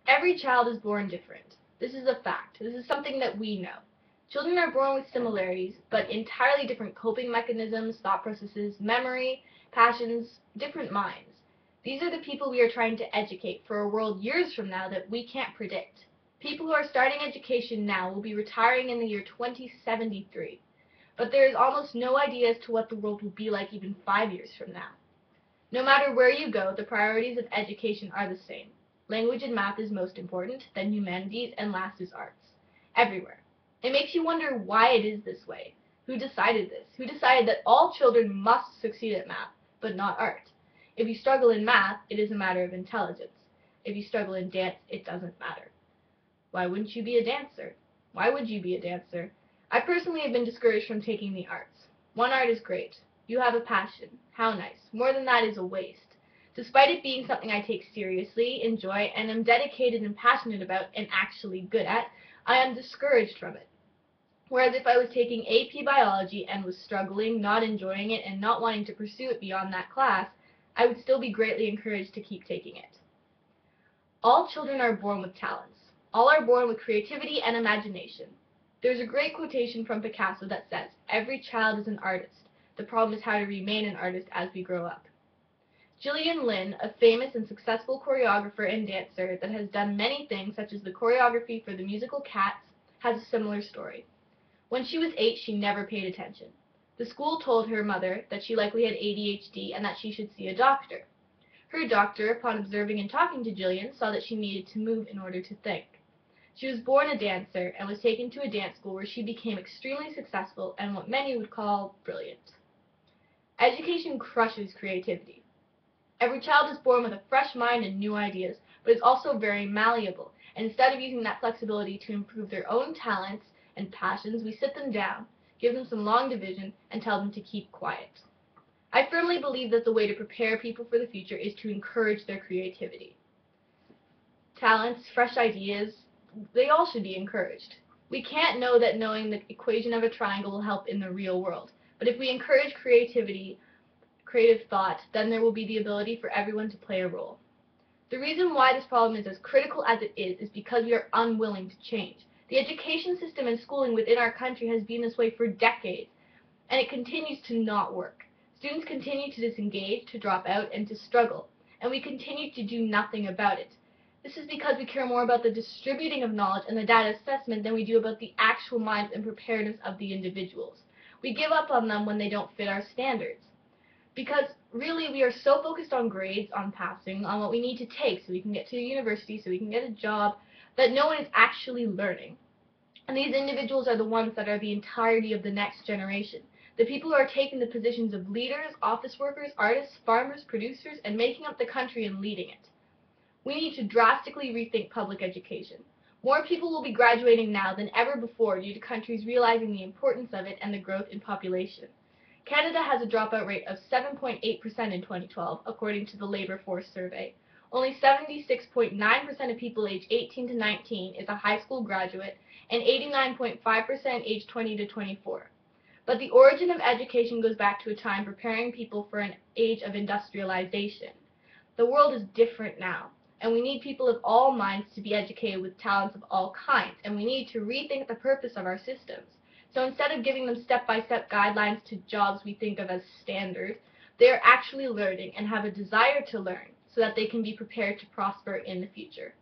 Every child is born different. This is a fact. This is something that we know. Children are born with similarities, but entirely different coping mechanisms, thought processes, memory, passions, different minds. These are the people we are trying to educate for a world years from now that we can't predict. People who are starting education now will be retiring in the year 2073, but there is almost no idea as to what the world will be like even 5 years from now. No matter where you go, the priorities of education are the same. Language and math is most important, then humanities, and last is arts. Everywhere. It makes you wonder why it is this way. Who decided this? Who decided that all children must succeed at math, but not art? If you struggle in math, it is a matter of intelligence. If you struggle in dance, it doesn't matter. Why wouldn't you be a dancer? Why would you be a dancer? I personally have been discouraged from taking the arts. One art is great. You have a passion. How nice. More than that is a waste. Despite it being something I take seriously, enjoy, and am dedicated and passionate about and actually good at, I am discouraged from it. Whereas if I was taking AP Biology and was struggling, not enjoying it, and not wanting to pursue it beyond that class, I would still be greatly encouraged to keep taking it. All children are born with talents. All are born with creativity and imagination. There's a great quotation from Picasso that says, "Every child is an artist. The problem is how to remain an artist as we grow up." Gillian Lynn, a famous and successful choreographer and dancer that has done many things such as the choreography for the musical Cats, has a similar story. When she was 8, she never paid attention. The school told her mother that she likely had ADHD and that she should see a doctor. Her doctor, upon observing and talking to Gillian, saw that she needed to move in order to think. She was born a dancer and was taken to a dance school where she became extremely successful and what many would call brilliant. Education crushes creativity. Every child is born with a fresh mind and new ideas, but is also very malleable, and instead of using that flexibility to improve their own talents and passions, we sit them down, give them some long division, and tell them to keep quiet. I firmly believe that the way to prepare people for the future is to encourage their creativity. Talents, fresh ideas, they all should be encouraged. We can't know that knowing the equation of a triangle will help in the real world, but if we encourage creativity, creative thought, then there will be the ability for everyone to play a role. The reason why this problem is as critical as it is because we are unwilling to change. The education system and schooling within our country has been this way for decades, and it continues to not work. Students continue to disengage, to drop out, and to struggle, and we continue to do nothing about it. This is because we care more about the distributing of knowledge and the data assessment than we do about the actual minds and preparedness of the individuals. We give up on them when they don't fit our standards. Because really we are so focused on grades, on passing, on what we need to take so we can get to university, so we can get a job, that no one is actually learning. And these individuals are the ones that are the entirety of the next generation. The people who are taking the positions of leaders, office workers, artists, farmers, producers, and making up the country and leading it. We need to drastically rethink public education. More people will be graduating now than ever before due to countries realizing the importance of it and the growth in population. Canada has a dropout rate of 7.8% in 2012, according to the Labour Force Survey. Only 76.9% of people aged 18 to 19 is a high school graduate, and 89.5% aged 20 to 24. But the origin of education goes back to a time preparing people for an age of industrialization. The world is different now, and we need people of all minds to be educated with talents of all kinds, and we need to rethink the purpose of our systems. So instead of giving them step-by-step guidelines to jobs we think of as standard, they are actually learning and have a desire to learn so that they can be prepared to prosper in the future.